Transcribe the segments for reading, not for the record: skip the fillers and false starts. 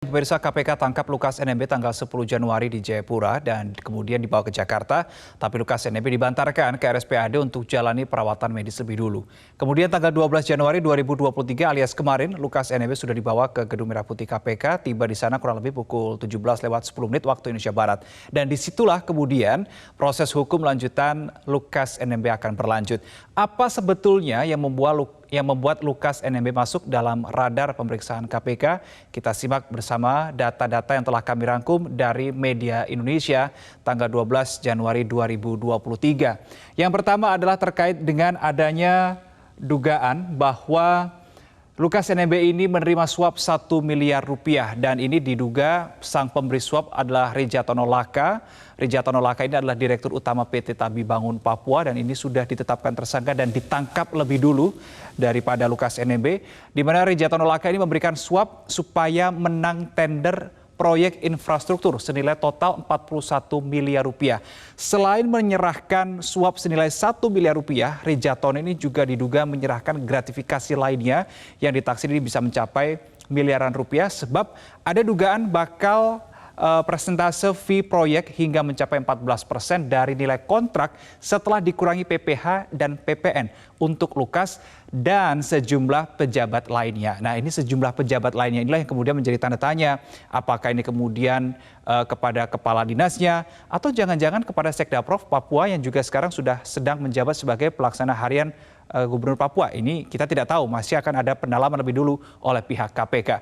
pemirsa, KPK tangkap Lukas NMB tanggal 10 Januari di Jayapura dan kemudian dibawa ke Jakarta. Tapi Lukas NMB dibantarkan ke RSPAD untuk jalani perawatan medis lebih dulu. Kemudian tanggal 12 Januari 2023 alias kemarin, Lukas NMB sudah dibawa ke Gedung Merah Putih KPK. Tiba di sana kurang lebih pukul 17:10 waktu Indonesia Barat. Dan disitulah kemudian proses hukum lanjutan Lukas NMB akan berlanjut. Apa sebetulnya yang membuat Lukas NMB masuk dalam radar pemeriksaan KPK? Kita simak bersama data-data yang telah kami rangkum dari Media Indonesia tanggal 12 Januari 2023. Yang pertama adalah terkait dengan adanya dugaan bahwa Lukas NMB ini menerima suap 1 miliar rupiah dan ini diduga sang pemberi suap adalah Rijatono Laka. Rijatono Laka ini adalah Direktur Utama PT Tabi Bangun Papua dan ini sudah ditetapkan tersangka dan ditangkap lebih dulu daripada Lukas NMB, di mana Rijatono Laka ini memberikan suap supaya menang tender proyek infrastruktur senilai total 41 miliar rupiah. Selain menyerahkan suap senilai 1 miliar rupiah, Rijatono ini juga diduga menyerahkan gratifikasi lainnya yang ditaksir ini bisa mencapai miliaran rupiah sebab ada dugaan bakal persentase fee proyek hingga mencapai 14% dari nilai kontrak setelah dikurangi PPh dan PPN untuk Lukas dan sejumlah pejabat lainnya. Nah, ini sejumlah pejabat lainnya inilah yang kemudian menjadi tanda tanya. Apakah ini kemudian kepada kepala dinasnya atau jangan-jangan kepada Sekdaprov Papua yang juga sekarang sudah sedang menjabat sebagai pelaksana harian Gubernur Papua. Ini kita tidak tahu, masih akan ada pendalaman lebih dulu oleh pihak KPK.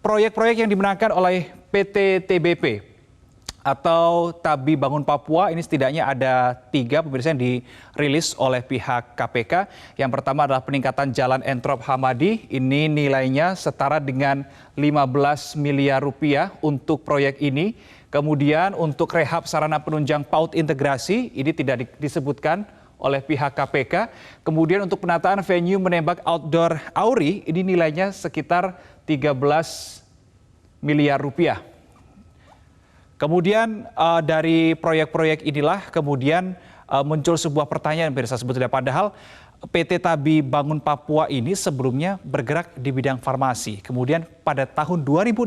Proyek-proyek yang dimenangkan oleh PT TBP atau Tabi Bangun Papua ini setidaknya ada 3 pemirsa yang dirilis oleh pihak KPK. Yang pertama adalah peningkatan Jalan Entrop Hamadi. Ini nilainya setara dengan 15 miliar rupiah untuk proyek ini. Kemudian untuk rehab sarana penunjang PAUD integrasi ini tidak disebutkan oleh pihak KPK. Kemudian untuk penataan venue menembak outdoor Auri ini nilainya sekitar 13 miliar rupiah. Kemudian dari proyek-proyek inilah kemudian muncul sebuah pertanyaan pemirsa sebetulnya, padahal PT Tabi Bangun Papua ini sebelumnya bergerak di bidang farmasi. Kemudian pada tahun 2016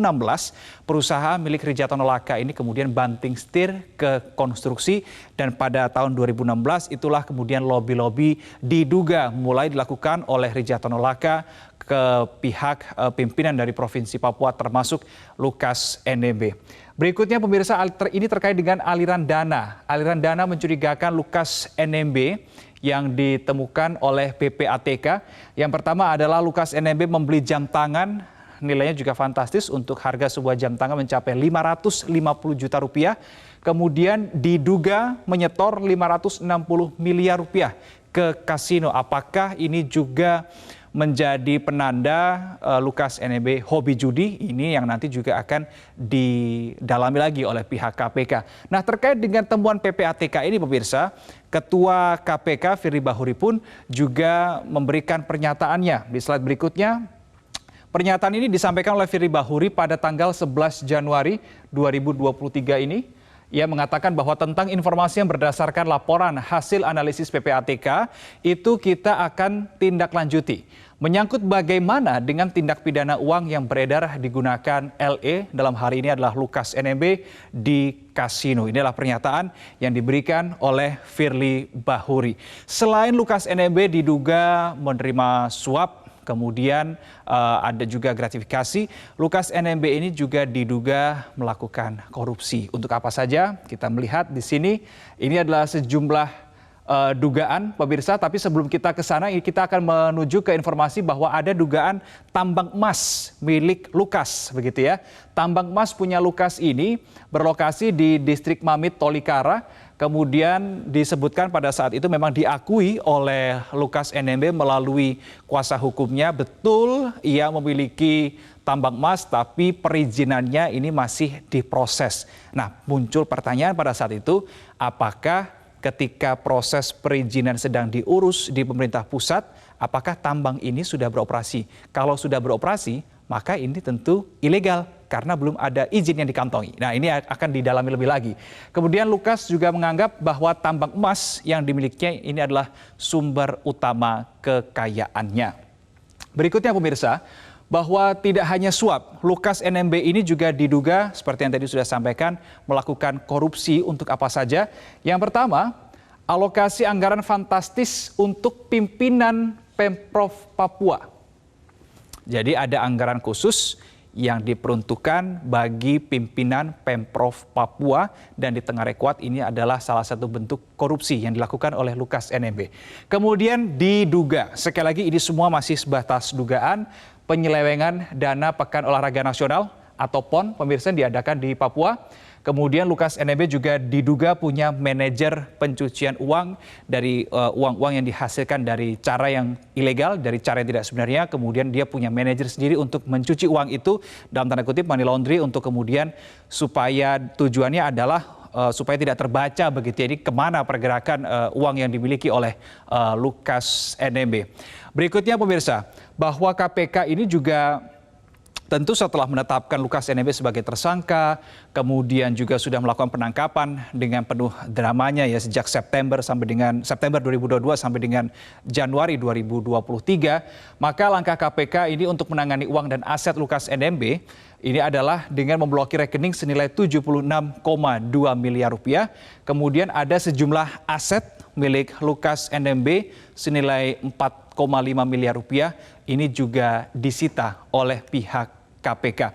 perusahaan milik Rijatono Laka ini kemudian banting setir ke konstruksi dan pada tahun 2016 itulah kemudian lobi-lobi diduga mulai dilakukan oleh Rijatono Laka ke pihak pimpinan dari Provinsi Papua termasuk Lukas NMB. Berikutnya pemirsa, ini terkait dengan aliran dana. Aliran dana mencurigakan Lukas NMB yang ditemukan oleh PPATK. Yang pertama adalah Lukas NMB membeli jam tangan, nilainya juga fantastis untuk harga sebuah jam tangan mencapai 550 juta rupiah. Kemudian diduga menyetor 560 miliar rupiah ke kasino. Apakah ini juga menjadi penanda Lukas NMB hobi judi? Ini yang nanti juga akan didalami lagi oleh pihak KPK. Nah, terkait dengan temuan PPATK ini pemirsa, Ketua KPK Firly Bahuri pun juga memberikan pernyataannya. Di slide berikutnya, pernyataan ini disampaikan oleh Firly Bahuri pada tanggal 11 Januari 2023 ini. Ia mengatakan bahwa tentang informasi yang berdasarkan laporan hasil analisis PPATK itu kita akan tindak lanjuti. Menyangkut bagaimana dengan tindak pidana uang yang beredar digunakan LE, dalam hari ini adalah Lukas NMB di kasino. Inilah pernyataan yang diberikan oleh Firly Bahuri. Selain Lukas NMB diduga menerima suap, kemudian ada juga gratifikasi, Lukas NMB ini juga diduga melakukan korupsi. Untuk apa saja? Kita melihat di sini, ini adalah sejumlah dugaan pemirsa, tapi sebelum kita ke sana kita akan menuju ke informasi bahwa ada dugaan tambang emas milik Lukas, begitu ya. Tambang emas punya Lukas ini berlokasi di distrik Mamit Tolikara. Kemudian disebutkan pada saat itu memang diakui oleh Lukas NMB melalui kuasa hukumnya betul ia memiliki tambang emas tapi perizinannya ini masih diproses. Nah, muncul pertanyaan pada saat itu, apakah ketika proses perizinan sedang diurus di pemerintah pusat, apakah tambang ini sudah beroperasi? Kalau sudah beroperasi, maka ini tentu ilegal karena belum ada izin yang dikantongi. Nah, ini akan didalami lebih lagi. Kemudian Lukas juga menganggap bahwa tambang emas yang dimilikinya ini adalah sumber utama kekayaannya. Berikutnya pemirsa, bahwa tidak hanya suap, Lukas NMB ini juga diduga seperti yang tadi sudah sampaikan melakukan korupsi untuk apa saja. Yang pertama, alokasi anggaran fantastis untuk pimpinan Pemprov Papua. Jadi ada anggaran khusus yang diperuntukkan bagi pimpinan Pemprov Papua dan di Tenggarek Kuat ini adalah salah satu bentuk korupsi yang dilakukan oleh Lukas NMB. Kemudian diduga, sekali lagi ini semua masih sebatas dugaan, penyelewengan dana Pekan Olahraga Nasional atau PON pemirsa diadakan di Papua. Kemudian Lukas NMB juga diduga punya manajer pencucian uang dari uang-uang yang dihasilkan dari cara yang ilegal, dari cara yang tidak sebenarnya. Kemudian dia punya manajer sendiri untuk mencuci uang itu dalam tanda kutip money laundry untuk kemudian supaya tujuannya adalah supaya tidak terbaca begitu. Jadi kemana pergerakan uang yang dimiliki oleh Lukas NMB. Berikutnya pemirsa, bahwa KPK ini juga tentu setelah menetapkan Lukas NMB sebagai tersangka, kemudian juga sudah melakukan penangkapan dengan penuh dramanya ya sejak September 2022 sampai dengan Januari 2023, maka langkah KPK ini untuk menangani uang dan aset Lukas NMB ini adalah dengan memblokir rekening senilai 76,2 miliar rupiah. Kemudian ada sejumlah aset milik Lukas NMB senilai 4,5 miliar rupiah ini juga disita oleh pihak KPK.